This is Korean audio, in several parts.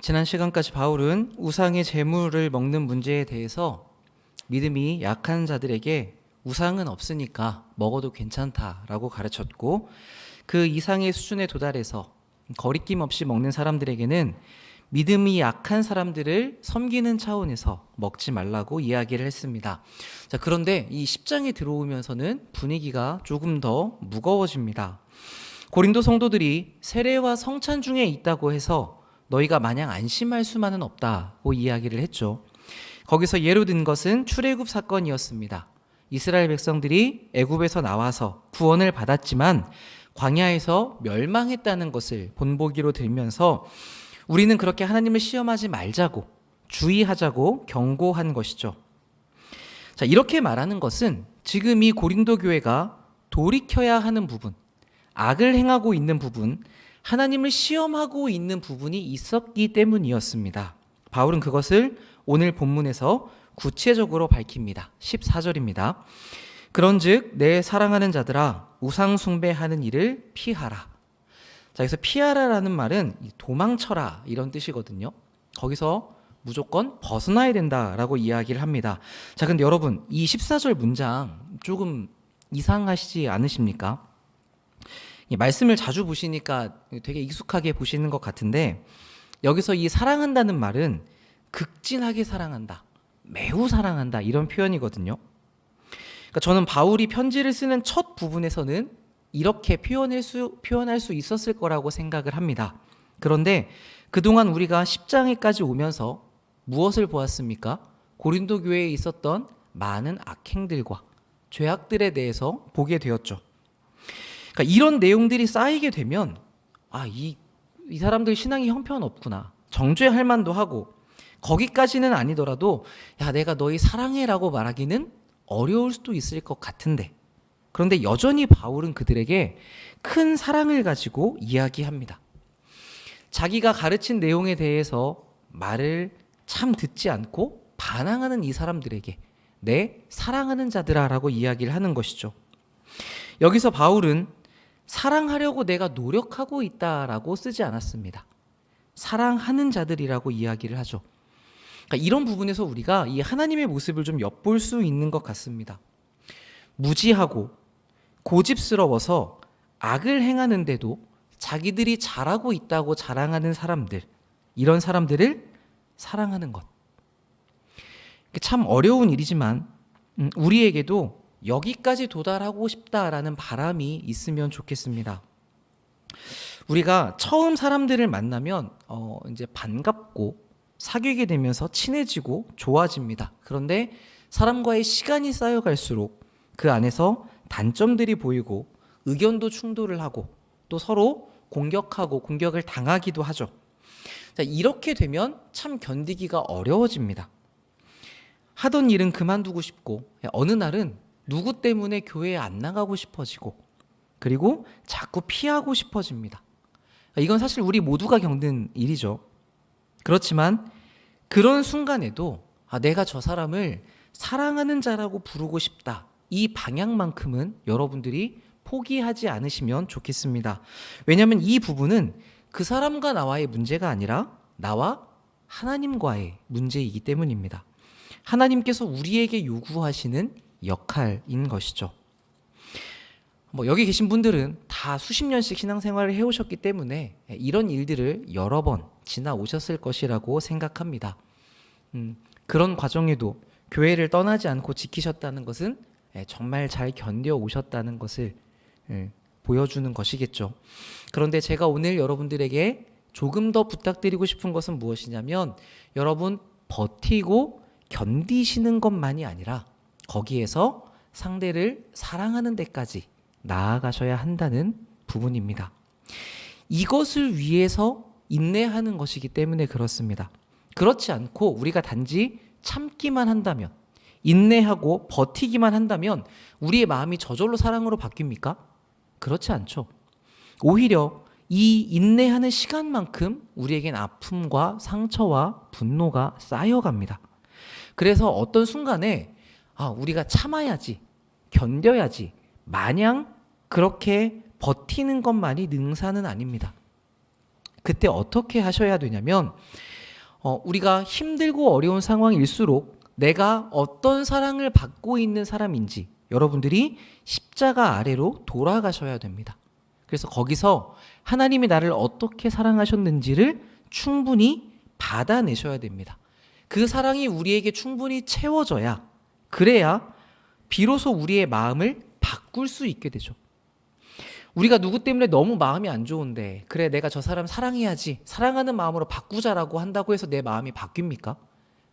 지난 시간까지 바울은 우상의 제물을 먹는 문제에 대해서 믿음이 약한 자들에게 우상은 없으니까 먹어도 괜찮다라고 가르쳤고, 그 이상의 수준에 도달해서 거리낌 없이 먹는 사람들에게는 믿음이 약한 사람들을 섬기는 차원에서 먹지 말라고 이야기를 했습니다. 자, 그런데 이 10장에 들어오면서는 분위기가 조금 더 무거워집니다. 고린도 성도들이 세례와 성찬 중에 있다고 해서 너희가 마냥 안심할 수만은 없다고 이야기를 했죠. 거기서 예로 든 것은 출애굽 사건이었습니다. 이스라엘 백성들이 애굽에서 나와서 구원을 받았지만 광야에서 멸망했다는 것을 본보기로 들면서 우리는 그렇게 하나님을 시험하지 말자고 주의하자고 경고한 것이죠. 자, 이렇게 말하는 것은 지금 이 고린도 교회가 돌이켜야 하는 부분, 악을 행하고 있는 부분, 하나님을 시험하고 있는 부분이 있었기 때문이었습니다. 바울은 그것을 오늘 본문에서 구체적으로 밝힙니다. 14절입니다. 그런즉 내 사랑하는 자들아 우상 숭배하는 일을 피하라. 자, 여기서 피하라라는 말은 도망쳐라 이런 뜻이거든요. 거기서 무조건 벗어나야 된다라고 이야기를 합니다. 자, 근데 여러분 이 14절 문장 조금 이상하시지 않으십니까? 말씀을 자주 보시니까 되게 익숙하게 보시는 것 같은데, 여기서 이 사랑한다는 말은 극진하게 사랑한다, 매우 사랑한다 이런 표현이거든요. 그러니까 저는 바울이 편지를 쓰는 첫 부분에서는 이렇게 표현할 수 있었을 거라고 생각을 합니다. 그런데 그동안 우리가 10장에까지 오면서 무엇을 보았습니까? 고린도 교회에 있었던 많은 악행들과 죄악들에 대해서 보게 되었죠. 그러니까 이런 내용들이 쌓이게 되면 이 사람들 신앙이 형편없구나, 정죄할 만도 하고, 거기까지는 아니더라도 내가 너희 사랑해라고 말하기는 어려울 수도 있을 것 같은데, 그런데 여전히 바울은 그들에게 큰 사랑을 가지고 이야기합니다. 자기가 가르친 내용에 대해서 말을 참 듣지 않고 반항하는 이 사람들에게 내 사랑하는 자들아 라고 이야기를 하는 것이죠. 여기서 바울은 사랑하려고 내가 노력하고 있다라고 쓰지 않았습니다. 사랑하는 자들이라고 이야기를 하죠. 그러니까 이런 부분에서 우리가 이 하나님의 모습을 좀 엿볼 수 있는 것 같습니다. 무지하고 고집스러워서 악을 행하는데도 자기들이 잘하고 있다고 자랑하는 사람들, 이런 사람들을 사랑하는 것. 참 어려운 일이지만 우리에게도 여기까지 도달하고 싶다라는 바람이 있으면 좋겠습니다. 우리가 처음 사람들을 만나면 이제 반갑고 사귀게 되면서 친해지고 좋아집니다. 그런데 사람과의 시간이 쌓여갈수록 그 안에서 단점들이 보이고 의견도 충돌을 하고 또 서로 공격하고 공격을 당하기도 하죠. 자, 이렇게 되면 참 견디기가 어려워집니다. 하던 일은 그만두고 싶고 어느 날은 누구 때문에 교회에 안 나가고 싶어지고, 그리고 자꾸 피하고 싶어집니다. 이건 사실 우리 모두가 겪는 일이죠. 그렇지만 그런 순간에도 내가 저 사람을 사랑하는 자라고 부르고 싶다, 이 방향만큼은 여러분들이 포기하지 않으시면 좋겠습니다. 왜냐하면 이 부분은 그 사람과 나와의 문제가 아니라 나와 하나님과의 문제이기 때문입니다. 하나님께서 우리에게 요구하시는 역할인 것이죠. 여기 계신 분들은 다 수십 년씩 신앙생활을 해오셨기 때문에 이런 일들을 여러 번 지나오셨을 것이라고 생각합니다. 그런 과정에도 교회를 떠나지 않고 지키셨다는 것은 정말 잘 견뎌오셨다는 것을 보여주는 것이겠죠. 그런데 제가 오늘 여러분들에게 조금 더 부탁드리고 싶은 것은 무엇이냐면, 여러분 버티고 견디시는 것만이 아니라 거기에서 상대를 사랑하는 데까지 나아가셔야 한다는 부분입니다. 이것을 위해서 인내하는 것이기 때문에 그렇습니다. 그렇지 않고 우리가 단지 참기만 한다면, 인내하고 버티기만 한다면 우리의 마음이 저절로 사랑으로 바뀝니까? 그렇지 않죠. 오히려 이 인내하는 시간만큼 우리에겐 아픔과 상처와 분노가 쌓여갑니다. 그래서 어떤 순간에 우리가 참아야지, 견뎌야지, 마냥 그렇게 버티는 것만이 능사는 아닙니다. 그때 어떻게 하셔야 되냐면, 우리가 힘들고 어려운 상황일수록 내가 어떤 사랑을 받고 있는 사람인지 여러분들이 십자가 아래로 돌아가셔야 됩니다. 그래서 거기서 하나님이 나를 어떻게 사랑하셨는지를 충분히 받아내셔야 됩니다. 그 사랑이 우리에게 충분히 채워져야, 그래야 비로소 우리의 마음을 바꿀 수 있게 되죠. 우리가 누구 때문에 너무 마음이 안 좋은데, 그래 내가 저 사람 사랑해야지, 사랑하는 마음으로 바꾸자라고 한다고 해서 내 마음이 바뀝니까?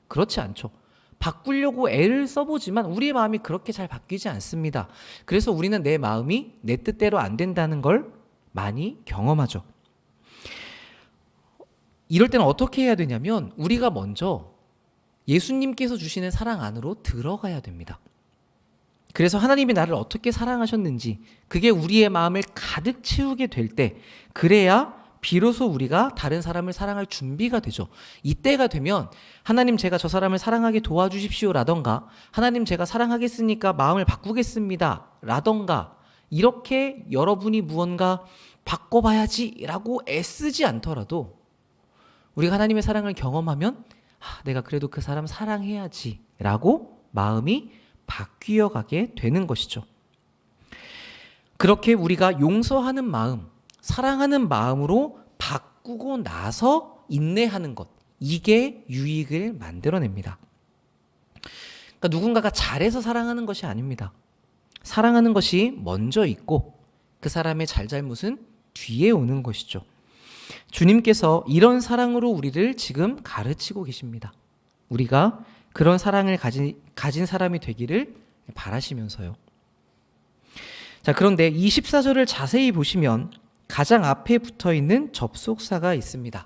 그렇지 않죠. 바꾸려고 애를 써보지만 우리의 마음이 그렇게 잘 바뀌지 않습니다. 그래서 우리는 내 마음이 내 뜻대로 안 된다는 걸 많이 경험하죠. 이럴 때는 어떻게 해야 되냐면, 우리가 먼저 예수님께서 주시는 사랑 안으로 들어가야 됩니다. 그래서 하나님이 나를 어떻게 사랑하셨는지 그게 우리의 마음을 가득 채우게 될 때, 그래야 비로소 우리가 다른 사람을 사랑할 준비가 되죠. 이때가 되면 하나님 제가 저 사람을 사랑하게 도와주십시오 라던가, 하나님 제가 사랑하겠으니까 마음을 바꾸겠습니다 라던가, 이렇게 여러분이 무언가 바꿔봐야지 라고 애쓰지 않더라도 우리가 하나님의 사랑을 경험하면 내가 그래도 그 사람 사랑해야지 라고 마음이 바뀌어 가게 되는 것이죠. 그렇게 우리가 용서하는 마음, 사랑하는 마음으로 바꾸고 나서 인내하는 것, 이게 유익을 만들어냅니다. 그러니까 누군가가 잘해서 사랑하는 것이 아닙니다. 사랑하는 것이 먼저 있고 그 사람의 잘잘못은 뒤에 오는 것이죠. 주님께서 이런 사랑으로 우리를 지금 가르치고 계십니다. 우리가 그런 사랑을 가진 사람이 되기를 바라시면서요. 자, 그런데 이 14절을 자세히 보시면 가장 앞에 붙어 있는 접속사가 있습니다.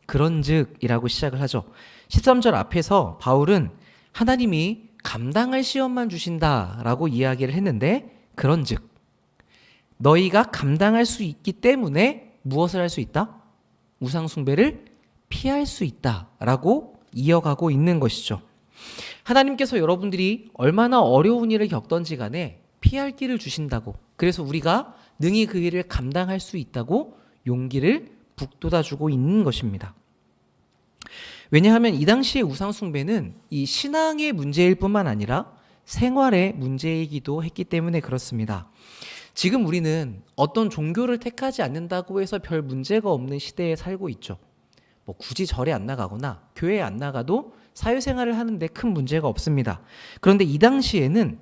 그런즉이라고 시작을 하죠. 13절 앞에서 바울은 하나님이 감당할 시험만 주신다라고 이야기를 했는데, 그런즉 너희가 감당할 수 있기 때문에 무엇을 할 수 있다? 우상 숭배를 피할 수 있다라고 이어가고 있는 것이죠. 하나님께서 여러분들이 얼마나 어려운 일을 겪던지 간에 피할 길을 주신다고, 그래서 우리가 능히 그 일을 감당할 수 있다고 용기를 북돋아주고 있는 것입니다. 왜냐하면 이 당시의 우상 숭배는 이 신앙의 문제일 뿐만 아니라 생활의 문제이기도 했기 때문에 그렇습니다. 지금 우리는 어떤 종교를 택하지 않는다고 해서 별 문제가 없는 시대에 살고 있죠. 뭐 굳이 절에 안 나가거나 교회에 안 나가도 사회생활을 하는데 큰 문제가 없습니다. 그런데 이 당시에는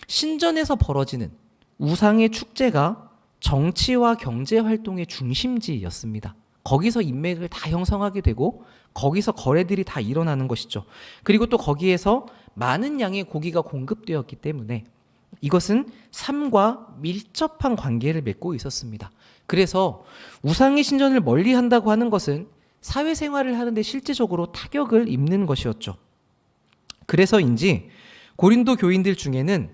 신전에서 벌어지는 우상의 축제가 정치와 경제 활동의 중심지였습니다. 거기서 인맥을 다 형성하게 되고 거기서 거래들이 다 일어나는 것이죠. 그리고 또 거기에서 많은 양의 고기가 공급되었기 때문에 이것은 삶과 밀접한 관계를 맺고 있었습니다. 그래서 우상의 신전을 멀리 한다고 하는 것은 사회생활을 하는데 실제적으로 타격을 입는 것이었죠. 그래서인지 고린도 교인들 중에는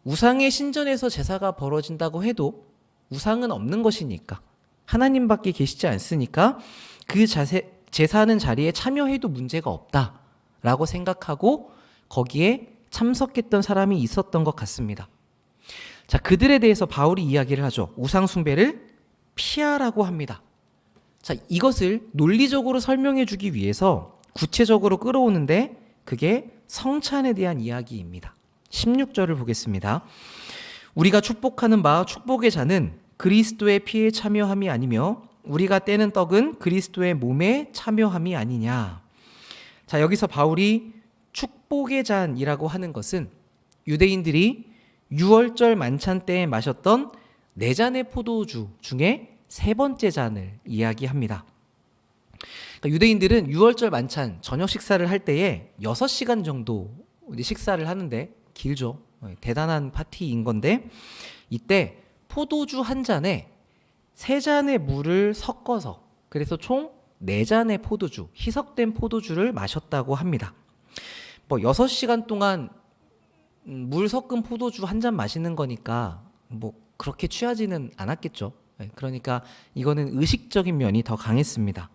우상의 신전에서 제사가 벌어진다고 해도 우상은 없는 것이니까, 하나님밖에 계시지 않으니까 그 제사하는 자리에 참여해도 문제가 없다라고 생각하고 거기에 참석했던 사람이 있었던 것 같습니다. 자, 그들에 대해서 바울이 이야기를 하죠. 우상 숭배를 피하라고 합니다. 자, 이것을 논리적으로 설명해 주기 위해서 구체적으로 끌어오는데 그게 성찬에 대한 이야기입니다. 16절을 보겠습니다. 우리가 축복하는 바 축복의 잔은 그리스도의 피에 참여함이 아니며 우리가 떼는 떡은 그리스도의 몸에 참여함이 아니냐. 자, 여기서 바울이 축복의 잔이라고 하는 것은 유대인들이 유월절 만찬 때에 마셨던 4잔의 포도주 중에 3번째 잔을 이야기합니다. 그러니까 유대인들은 유월절 만찬 저녁 식사를 할 때에 6시간 정도 식사를 하는데, 길죠. 대단한 파티인 건데, 이때 포도주 한 잔에 3잔의 물을 섞어서, 그래서 총 4잔의 포도주, 희석된 포도주를 마셨다고 합니다. 뭐 6시간 동안 물 섞은 포도주 한 잔 마시는 거니까 뭐 그렇게 취하지는 않았겠죠. 그러니까 이거는 의식적인 면이 더 강했습니다.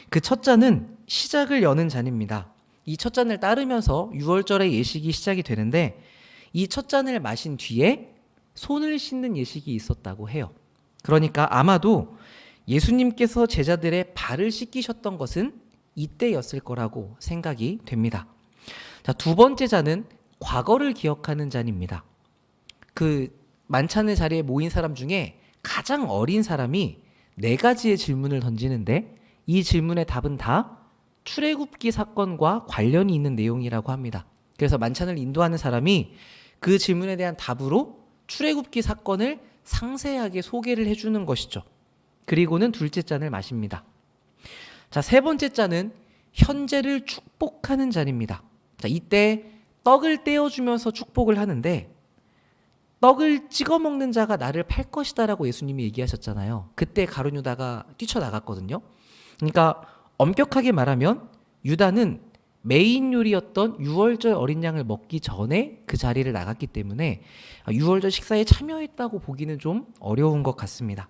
그 첫 잔은 시작을 여는 잔입니다. 이 첫 잔을 따르면서 유월절의 예식이 시작이 되는데, 이 첫 잔을 마신 뒤에 손을 씻는 예식이 있었다고 해요. 그러니까 아마도 예수님께서 제자들의 발을 씻기셨던 것은 이때였을 거라고 생각이 됩니다. 자, 두 번째 자는 과거를 기억하는 자입니다. 그 만찬의 자리에 모인 사람 중에 가장 어린 사람이 네 가지의 질문을 던지는데 이 질문의 답은 다 출애굽기 사건과 관련이 있는 내용이라고 합니다. 그래서 만찬을 인도하는 사람이 그 질문에 대한 답으로 출애굽기 사건을 상세하게 소개를 해주는 것이죠. 그리고는 둘째 잔을 마십니다. 자, 세 번째 잔은 현재를 축복하는 잔입니다. 자, 이때 떡을 떼어주면서 축복을 하는데 떡을 찍어 먹는 자가 나를 팔 것이다 라고 예수님이 얘기하셨잖아요. 그때 가룟 유다가 뛰쳐나갔거든요. 그러니까 엄격하게 말하면 유다는 메인 요리였던 유월절 어린 양을 먹기 전에 그 자리를 나갔기 때문에 유월절 식사에 참여했다고 보기는 좀 어려운 것 같습니다.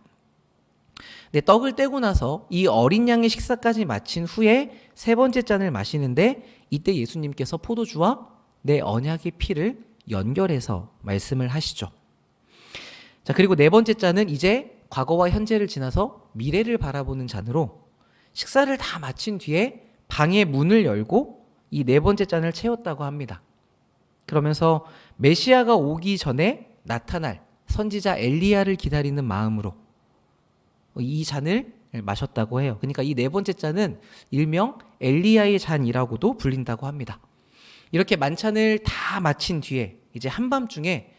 근데 떡을 떼고 나서 이 어린 양의 식사까지 마친 후에 세 번째 잔을 마시는데 이때 예수님께서 포도주와 내 언약의 피를 연결해서 말씀을 하시죠. 자, 그리고 네 번째 잔은 이제 과거와 현재를 지나서 미래를 바라보는 잔으로 식사를 다 마친 뒤에 방의 문을 열고 이 네 번째 잔을 채웠다고 합니다. 그러면서 메시아가 오기 전에 나타날 선지자 엘리야를 기다리는 마음으로 이 잔을 마셨다고 해요. 그러니까 이 네 번째 잔은 일명 엘리야의 잔이라고도 불린다고 합니다. 이렇게 만찬을 다 마친 뒤에 이제 한밤중에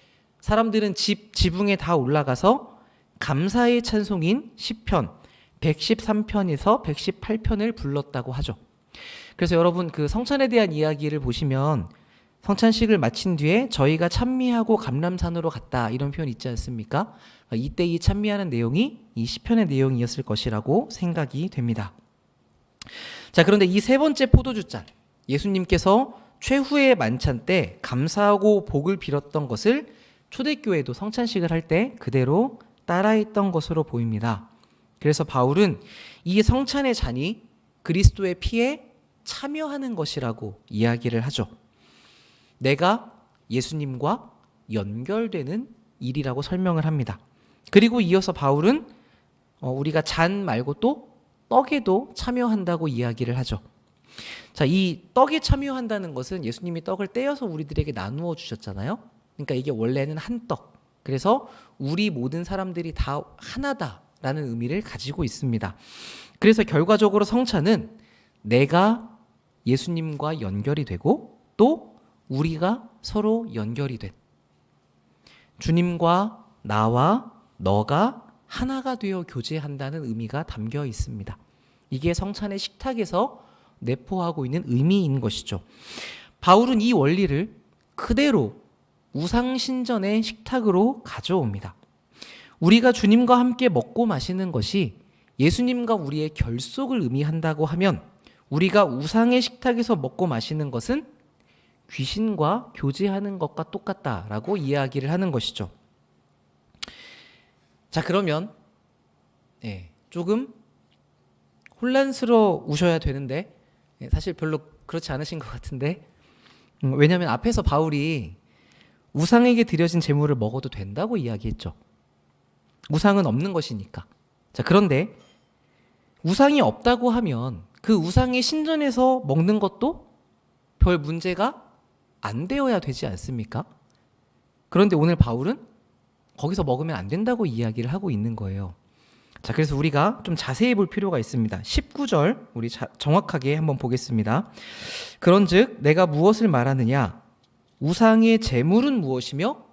사람들은 지붕에 다 올라가서 감사의 찬송인 시편 113편에서 118편을 불렀다고 하죠. 그래서 여러분 그 성찬에 대한 이야기를 보시면 성찬식을 마친 뒤에 저희가 찬미하고 감람산으로 갔다 이런 표현 있지 않습니까? 이때 이 찬미하는 내용이 이 시편의 내용이었을 것이라고 생각이 됩니다. 자, 그런데 이 세 번째 포도주잔, 예수님께서 최후의 만찬 때 감사하고 복을 빌었던 것을 초대교회도 성찬식을 할 때 그대로 따라했던 것으로 보입니다. 그래서 바울은 이 성찬의 잔이 그리스도의 피에 참여하는 것이라고 이야기를 하죠. 내가 예수님과 연결되는 일이라고 설명을 합니다. 그리고 이어서 바울은 우리가 잔 말고 또 떡에도 참여한다고 이야기를 하죠. 자, 이 떡에 참여한다는 것은 예수님이 떡을 떼어서 우리들에게 나누어 주셨잖아요. 그러니까 이게 원래는 한 떡. 그래서 우리 모든 사람들이 다 하나다라는 의미를 가지고 있습니다. 그래서 결과적으로 성찬은 내가 예수님과 연결이 되고 또 우리가 서로 연결이 된 주님과 나와 너가 하나가 되어 교제한다는 의미가 담겨 있습니다. 이게 성찬의 식탁에서 내포하고 있는 의미인 것이죠. 바울은 이 원리를 그대로 우상신전의 식탁으로 가져옵니다. 우리가 주님과 함께 먹고 마시는 것이 예수님과 우리의 결속을 의미한다고 하면 우리가 우상의 식탁에서 먹고 마시는 것은 귀신과 교제하는 것과 똑같다라고 이야기를 하는 것이죠. 자, 그러면 조금 혼란스러우셔야 되는데 사실 별로 그렇지 않으신 것 같은데 왜냐하면 앞에서 바울이 우상에게 드려진 제물을 먹어도 된다고 이야기했죠. 우상은 없는 것이니까. 자, 그런데 우상이 없다고 하면 그 우상의 신전에서 먹는 것도 별 문제가 안 되어야 되지 않습니까? 그런데 오늘 바울은 거기서 먹으면 안 된다고 이야기를 하고 있는 거예요. 자, 그래서 우리가 좀 자세히 볼 필요가 있습니다. 19절 우리 정확하게 한번 보겠습니다. 그런즉 내가 무엇을 말하느냐? 우상의 제물은 무엇이며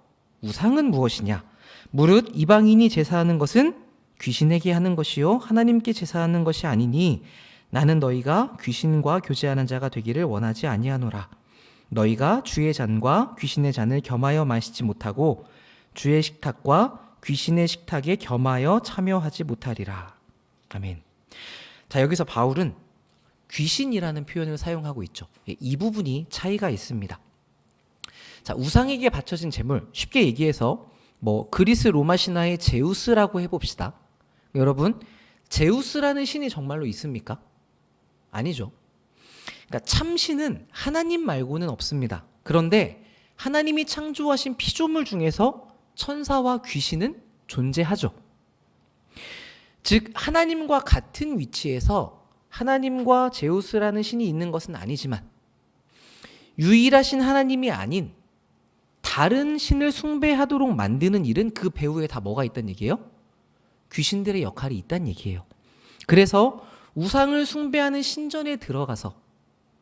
우상은 무엇이냐? 무릇 이방인이 제사하는 것은 귀신에게 하는 것이요 하나님께 제사하는 것이 아니니 나는 너희가 귀신과 교제하는 자가 되기를 원하지 아니하노라. 너희가 주의 잔과 귀신의 잔을 겸하여 마시지 못하고 주의 식탁과 귀신의 식탁에 겸하여 참여하지 못하리라. 아멘. 자, 여기서 바울은 귀신이라는 표현을 사용하고 있죠. 이 부분이 차이가 있습니다. 자, 우상에게 바쳐진 제물, 쉽게 얘기해서 그리스 로마 신화의 제우스라고 해봅시다. 여러분, 제우스라는 신이 정말로 있습니까? 아니죠. 그러니까 참신은 하나님 말고는 없습니다. 그런데 하나님이 창조하신 피조물 중에서 천사와 귀신은 존재하죠. 즉 하나님과 같은 위치에서 하나님과 제우스라는 신이 있는 것은 아니지만 유일하신 하나님이 아닌 다른 신을 숭배하도록 만드는 일은 그 배후에 다 뭐가 있다는 얘기예요? 귀신들의 역할이 있다는 얘기예요. 그래서 우상을 숭배하는 신전에 들어가서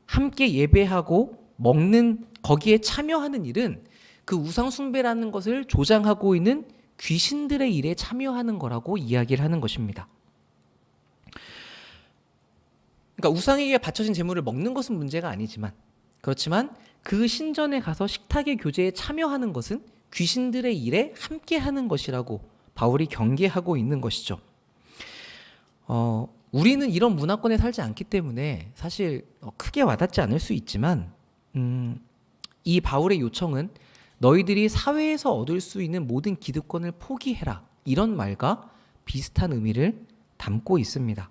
함께 예배하고 먹는 거기에 참여하는 일은 그 우상 숭배라는 것을 조장하고 있는 귀신들의 일에 참여하는 거라고 이야기를 하는 것입니다. 그러니까 우상에게 바쳐진 제물을 먹는 것은 문제가 아니지만 그렇지만 그 신전에 가서 식탁의 교제에 참여하는 것은 귀신들의 일에 함께하는 것이라고 바울이 경계하고 있는 것이죠. 우리는 이런 문화권에 살지 않기 때문에 사실 크게 와닿지 않을 수 있지만 이 바울의 요청은 너희들이 사회에서 얻을 수 있는 모든 기득권을 포기해라 이런 말과 비슷한 의미를 담고 있습니다.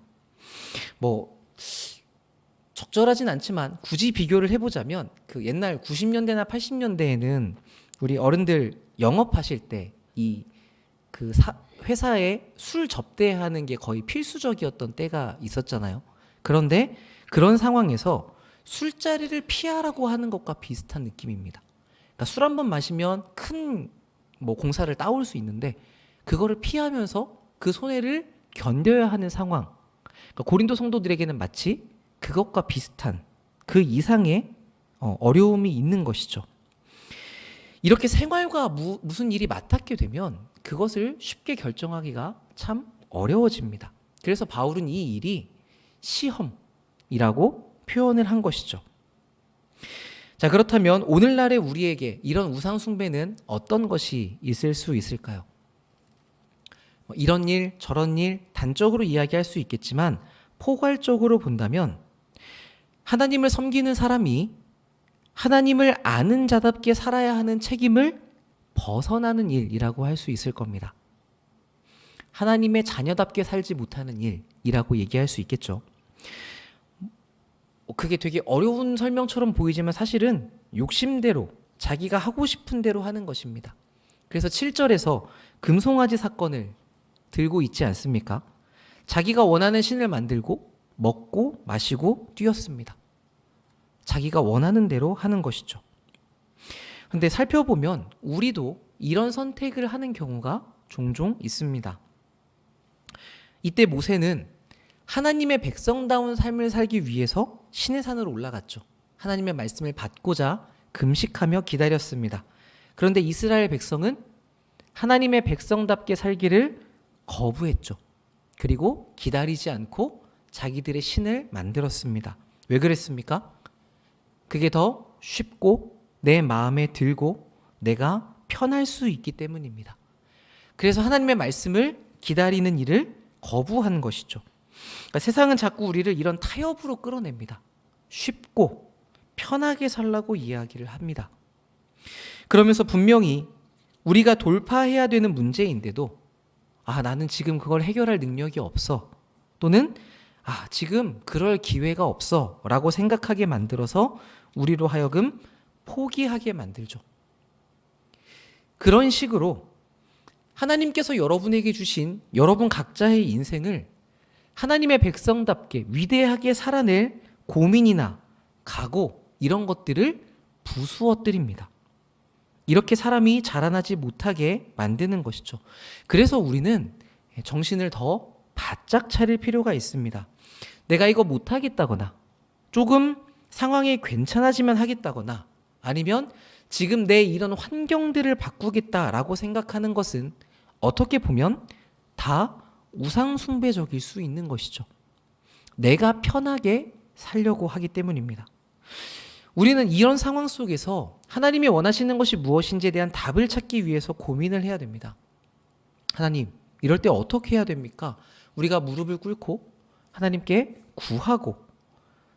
적절하진 않지만 굳이 비교를 해보자면 그 옛날 90년대나 80년대에는 우리 어른들 영업하실 때 회사에 술 접대하는 게 거의 필수적이었던 때가 있었잖아요. 그런데 그런 상황에서 술자리를 피하라고 하는 것과 비슷한 느낌입니다. 그러니까 술 한 번 마시면 큰 공사를 따올 수 있는데 그거를 피하면서 그 손해를 견뎌야 하는 상황. 그러니까 고린도 성도들에게는 마치 그것과 비슷한 그 이상의 어려움이 있는 것이죠. 이렇게 생활과 무슨 일이 맞닿게 되면 그것을 쉽게 결정하기가 참 어려워집니다. 그래서 바울은 이 일이 시험이라고 표현을 한 것이죠. 자, 그렇다면 오늘날의 우리에게 이런 우상 숭배는 어떤 것이 있을 수 있을까요? 이런 일, 저런 일 단적으로 이야기할 수 있겠지만 포괄적으로 본다면 하나님을 섬기는 사람이 하나님을 아는 자답게 살아야 하는 책임을 벗어나는 일이라고 할 수 있을 겁니다. 하나님의 자녀답게 살지 못하는 일이라고 얘기할 수 있겠죠. 그게 되게 어려운 설명처럼 보이지만 사실은 욕심대로 자기가 하고 싶은 대로 하는 것입니다. 그래서 7절에서 금송아지 사건을 들고 있지 않습니까? 자기가 원하는 신을 만들고 먹고 마시고 뛰었습니다. 자기가 원하는 대로 하는 것이죠. 근데 살펴보면 우리도 이런 선택을 하는 경우가 종종 있습니다. 이때 모세는 하나님의 백성다운 삶을 살기 위해서 시내산으로 올라갔죠. 하나님의 말씀을 받고자 금식하며 기다렸습니다. 그런데 이스라엘 백성은 하나님의 백성답게 살기를 거부했죠. 그리고 기다리지 않고 자기들의 신을 만들었습니다. 왜 그랬습니까? 그게 더 쉽고 내 마음에 들고 내가 편할 수 있기 때문입니다. 그래서 하나님의 말씀을 기다리는 일을 거부한 것이죠. 그러니까 세상은 자꾸 우리를 이런 타협으로 끌어냅니다. 쉽고 편하게 살라고 이야기를 합니다. 그러면서 분명히 우리가 돌파해야 되는 문제인데도 나는 지금 그걸 해결할 능력이 없어. 또는 지금 그럴 기회가 없어 라고 생각하게 만들어서 우리로 하여금 포기하게 만들죠. 그런 식으로 하나님께서 여러분에게 주신 여러분 각자의 인생을 하나님의 백성답게 위대하게 살아낼 고민이나 각오 이런 것들을 부수어뜨립니다. 이렇게 사람이 자라나지 못하게 만드는 것이죠. 그래서 우리는 정신을 더 바짝 차릴 필요가 있습니다. 내가 이거 못하겠다거나 조금 상황이 괜찮아지면 하겠다거나 아니면 지금 내 이런 환경들을 바꾸겠다라고 생각하는 것은 어떻게 보면 다 우상숭배적일 수 있는 것이죠. 내가 편하게 살려고 하기 때문입니다. 우리는 이런 상황 속에서 하나님이 원하시는 것이 무엇인지에 대한 답을 찾기 위해서 고민을 해야 됩니다. 하나님, 이럴 때 어떻게 해야 됩니까? 우리가 무릎을 꿇고 하나님께 구하고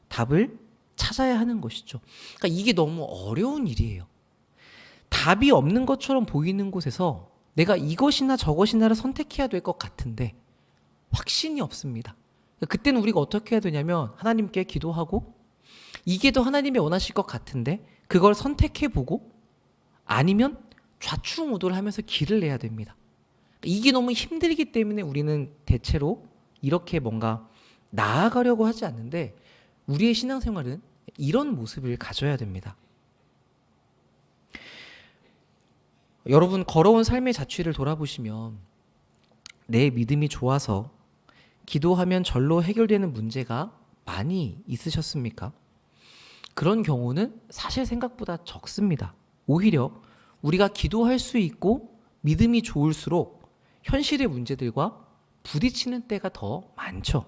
답을 찾아야 하는 것이죠. 그러니까 이게 너무 어려운 일이에요. 답이 없는 것처럼 보이는 곳에서 내가 이것이나 저것이나를 선택해야 될 것 같은데 확신이 없습니다. 그때는 우리가 어떻게 해야 되냐면 하나님께 기도하고 이게 더 하나님이 원하실 것 같은데 그걸 선택해보고 아니면 좌충우돌 하면서 길을 내야 됩니다. 이게 너무 힘들기 때문에 우리는 대체로 이렇게 뭔가 나아가려고 하지 않는데 우리의 신앙생활은 이런 모습을 가져야 됩니다. 여러분, 걸어온 삶의 자취를 돌아보시면 내 믿음이 좋아서 기도하면 절로 해결되는 문제가 많이 있으셨습니까? 그런 경우는 사실 생각보다 적습니다. 오히려 우리가 기도할 수 있고 믿음이 좋을수록 현실의 문제들과 부딪히는 때가 더 많죠.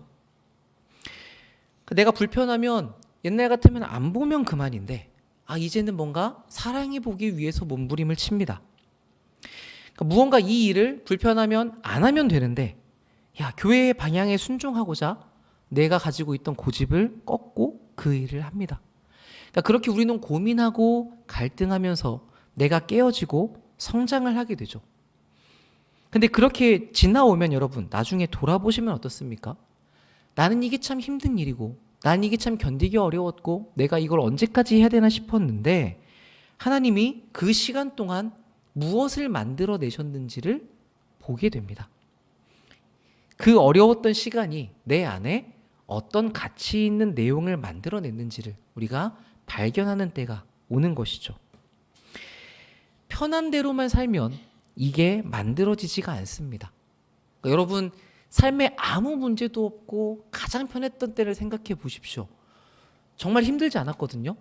내가 불편하면 옛날 같으면 안 보면 그만인데 이제는 뭔가 사랑해 보기 위해서 몸부림을 칩니다. 무언가 이 일을 불편하면 안 하면 되는데 교회의 방향에 순종하고자 내가 가지고 있던 고집을 꺾고 그 일을 합니다. 그렇게 우리는 고민하고 갈등하면서 내가 깨어지고 성장을 하게 되죠. 근데 그렇게 지나오면 여러분, 나중에 돌아보시면 어떻습니까? 나는 이게 참 힘든 일이고 나는 이게 참 견디기 어려웠고 내가 이걸 언제까지 해야 되나 싶었는데 하나님이 그 시간 동안 무엇을 만들어내셨는지를 보게 됩니다. 그 어려웠던 시간이 내 안에 어떤 가치 있는 내용을 만들어냈는지를 우리가 발견하는 때가 오는 것이죠. 편한 대로만 살면 이게 만들어지지가 않습니다. 여러분, 삶에 아무 문제도 없고 가장 편했던 때를 생각해 보십시오. 정말 힘들지 않았거든요.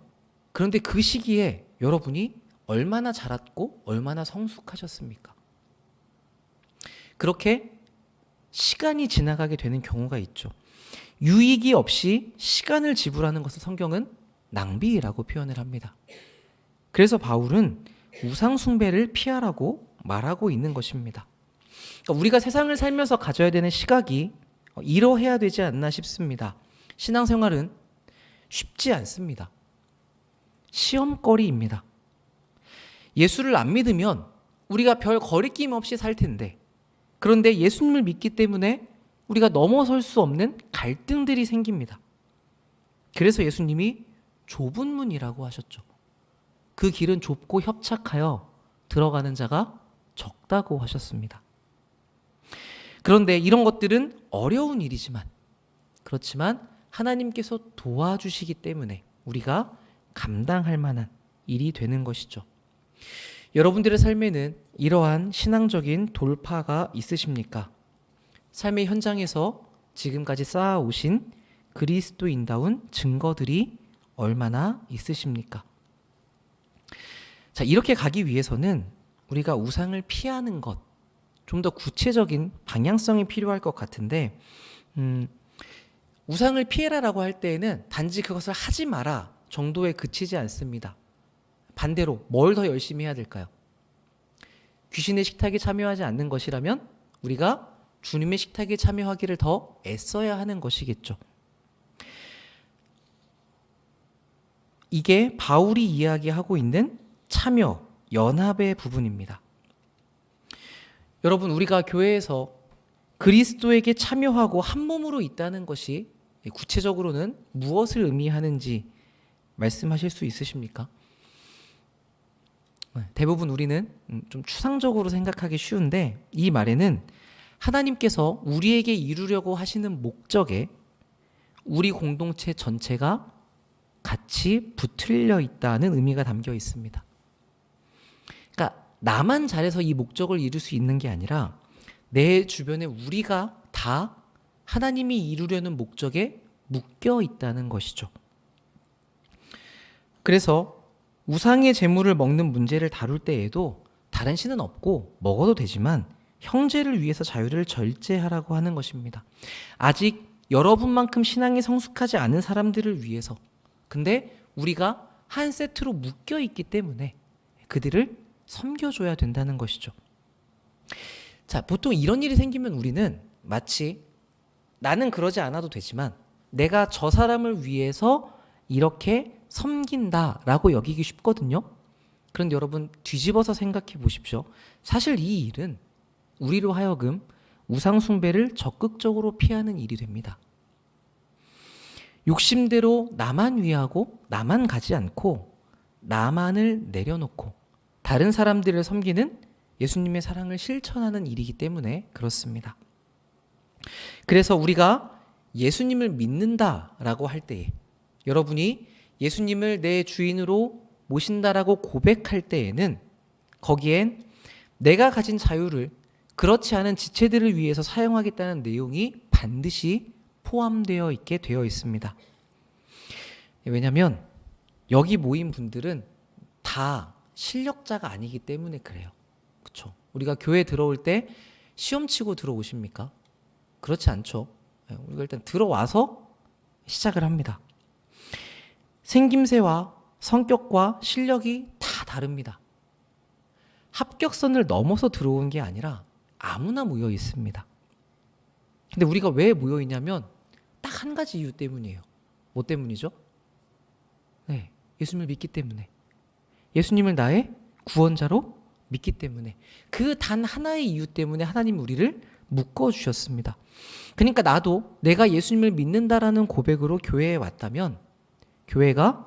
그런데 그 시기에 여러분이 얼마나 자랐고 얼마나 성숙하셨습니까? 그렇게 시간이 지나가게 되는 경우가 있죠. 유익이 없이 시간을 지불하는 것을 성경은 낭비라고 표현을 합니다. 그래서 바울은 우상 숭배를 피하라고 말하고 있는 것입니다. 우리가 세상을 살면서 가져야 되는 시각이 이러해야 되지 않나 싶습니다. 신앙생활은 쉽지 않습니다. 시험거리입니다. 예수를 안 믿으면 우리가 별 거리낌 없이 살 텐데, 그런데 예수님을 믿기 때문에 우리가 넘어설 수 없는 갈등들이 생깁니다. 그래서 예수님이 좁은 문이라고 하셨죠. 그 길은 좁고 협착하여 들어가는 자가 적다고 하셨습니다. 그런데 이런 것들은 어려운 일이지만, 그렇지만 하나님께서 도와주시기 때문에 우리가 감당할 만한 일이 되는 것이죠. 여러분들의 삶에는 이러한 신앙적인 돌파가 있으십니까? 삶의 현장에서 지금까지 쌓아오신 그리스도인다운 증거들이 얼마나 있으십니까? 자, 이렇게 가기 위해서는 우리가 우상을 피하는 것, 좀 더 구체적인 방향성이 필요할 것 같은데, 우상을 피해라라고 할 때에는 단지 그것을 하지 마라 정도에 그치지 않습니다. 반대로 뭘 더 열심히 해야 될까요? 귀신의 식탁에 참여하지 않는 것이라면 우리가 주님의 식탁에 참여하기를 더 애써야 하는 것이겠죠. 이게 바울이 이야기하고 있는 참여, 연합의 부분입니다. 여러분, 우리가 교회에서 그리스도에게 참여하고 한 몸으로 있다는 것이 구체적으로는 무엇을 의미하는지 말씀하실 수 있으십니까? 대부분 우리는 좀 추상적으로 생각하기 쉬운데, 이 말에는 하나님께서 우리에게 이루려고 하시는 목적에 우리 공동체 전체가 같이 붙들려 있다는 의미가 담겨 있습니다. 그러니까 나만 잘해서 이 목적을 이룰 수 있는 게 아니라 내 주변에 우리가 다 하나님이 이루려는 목적에 묶여 있다는 것이죠. 그래서 우상의 재물을 먹는 문제를 다룰 때에도 다른 신은 없고 먹어도 되지만 형제를 위해서 자유를 절제하라고 하는 것입니다. 아직 여러분만큼 신앙이 성숙하지 않은 사람들을 위해서, 근데 우리가 한 세트로 묶여 있기 때문에 그들을 섬겨줘야 된다는 것이죠. 자, 보통 이런 일이 생기면 우리는 마치 나는 그러지 않아도 되지만 내가 저 사람을 위해서 이렇게 섬긴다라고 여기기 쉽거든요. 그런데 여러분, 뒤집어서 생각해 보십시오. 사실 이 일은 우리로 하여금 우상 숭배를 적극적으로 피하는 일이 됩니다. 욕심대로 나만 위하고 나만 가지 않고 나만을 내려놓고 다른 사람들을 섬기는 예수님의 사랑을 실천하는 일이기 때문에 그렇습니다. 그래서 우리가 예수님을 믿는다라고 할 때에, 여러분이 예수님을 내 주인으로 모신다라고 고백할 때에는 거기엔 내가 가진 자유를 그렇지 않은 지체들을 위해서 사용하겠다는 내용이 반드시 포함되어 있게 되어 있습니다. 왜냐하면 여기 모인 분들은 다 실력자가 아니기 때문에 그래요. 그렇죠? 우리가 교회 들어올 때 시험 치고 들어오십니까? 그렇지 않죠. 우리가 일단 들어와서 시작을 합니다. 생김새와 성격과 실력이 다 다릅니다. 합격선을 넘어서 들어온 게 아니라 아무나 모여 있습니다. 근데 우리가 왜 모여 있냐면 딱 한 가지 이유 때문이에요. 뭐 때문이죠? 네, 예수님을 믿기 때문에. 예수님을 나의 구원자로 믿기 때문에. 그 단 하나의 이유 때문에 하나님 우리를 묶어주셨습니다. 그러니까 나도 내가 예수님을 믿는다라는 고백으로 교회에 왔다면 교회가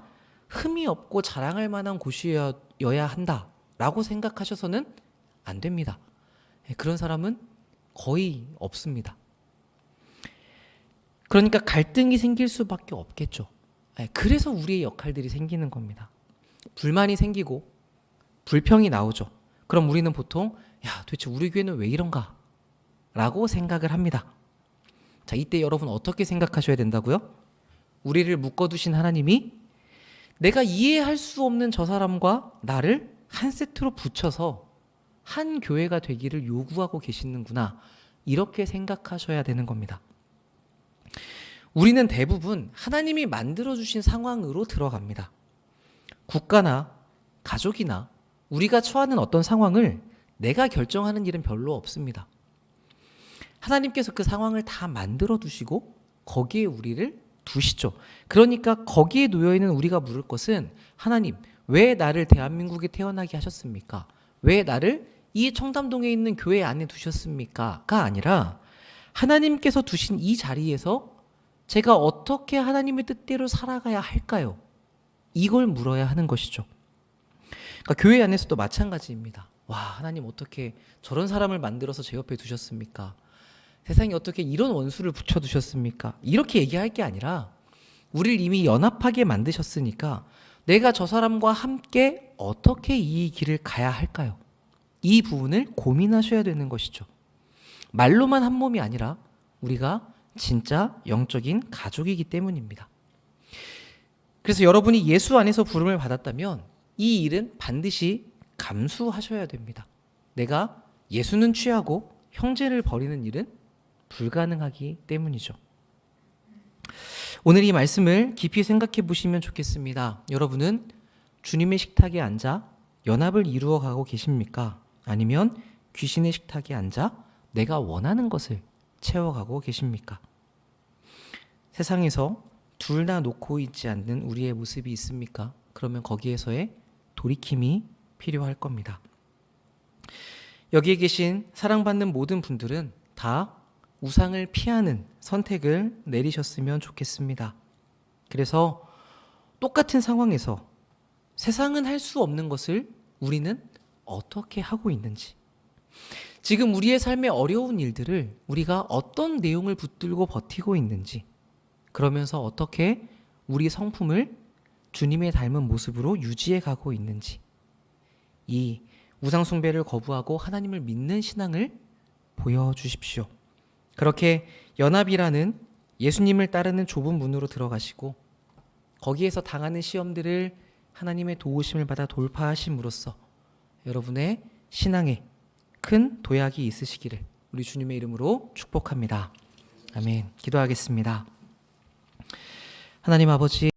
흠이 없고 자랑할 만한 곳이어야 한다라고 생각하셔서는 안 됩니다. 그런 사람은 거의 없습니다. 그러니까 갈등이 생길 수밖에 없겠죠. 그래서 우리의 역할들이 생기는 겁니다. 불만이 생기고 불평이 나오죠. 그럼 우리는 보통 도대체 우리 교회는 왜 이런가? 라고 생각을 합니다. 자, 이때 여러분 어떻게 생각하셔야 된다고요? 우리를 묶어두신 하나님이 내가 이해할 수 없는 저 사람과 나를 한 세트로 붙여서 한 교회가 되기를 요구하고 계시는구나. 이렇게 생각하셔야 되는 겁니다. 우리는 대부분 하나님이 만들어주신 상황으로 들어갑니다. 국가나 가족이나 우리가 처하는 어떤 상황을 내가 결정하는 일은 별로 없습니다. 하나님께서 그 상황을 다 만들어 두시고 거기에 우리를 두시죠. 그러니까 거기에 놓여있는 우리가 물을 것은 하나님, 왜 나를 대한민국에 태어나게 하셨습니까? 왜 나를 이 청담동에 있는 교회 안에 두셨습니까? 가 아니라 하나님께서 두신 이 자리에서 제가 어떻게 하나님의 뜻대로 살아가야 할까요? 이걸 물어야 하는 것이죠. 그러니까 교회 안에서도 마찬가지입니다. 와, 하나님 어떻게 저런 사람을 만들어서 제 옆에 두셨습니까? 세상에 어떻게 이런 원수를 붙여두셨습니까? 이렇게 얘기할 게 아니라 우리를 이미 연합하게 만드셨으니까 내가 저 사람과 함께 어떻게 이 길을 가야 할까요? 이 부분을 고민하셔야 되는 것이죠. 말로만 한 몸이 아니라 우리가 진짜 영적인 가족이기 때문입니다. 그래서 여러분이 예수 안에서 부름을 받았다면 이 일은 반드시 감수하셔야 됩니다. 내가 예수는 취하고 형제를 버리는 일은 불가능하기 때문이죠. 오늘 이 말씀을 깊이 생각해 보시면 좋겠습니다. 여러분은 주님의 식탁에 앉아 연합을 이루어 가고 계십니까? 아니면 귀신의 식탁에 앉아 내가 원하는 것을 채워가고 계십니까? 세상에서 둘 다 놓고 있지 않는 우리의 모습이 있습니까? 그러면 거기에서의 돌이킴이 필요할 겁니다. 여기에 계신 사랑받는 모든 분들은 다 우상을 피하는 선택을 내리셨으면 좋겠습니다. 그래서 똑같은 상황에서 세상은 할 수 없는 것을 우리는 어떻게 하고 있는지, 지금 우리의 삶의 어려운 일들을 우리가 어떤 내용을 붙들고 버티고 있는지, 그러면서 어떻게 우리 성품을 주님의 닮은 모습으로 유지해 가고 있는지, 이 우상 숭배를 거부하고 하나님을 믿는 신앙을 보여주십시오. 그렇게 연합이라는 예수님을 따르는 좁은 문으로 들어가시고 거기에서 당하는 시험들을 하나님의 도우심을 받아 돌파하심으로써 여러분의 신앙에 큰 도약이 있으시기를 우리 주님의 이름으로 축복합니다. 아멘. 기도하겠습니다. 하나님 아버지,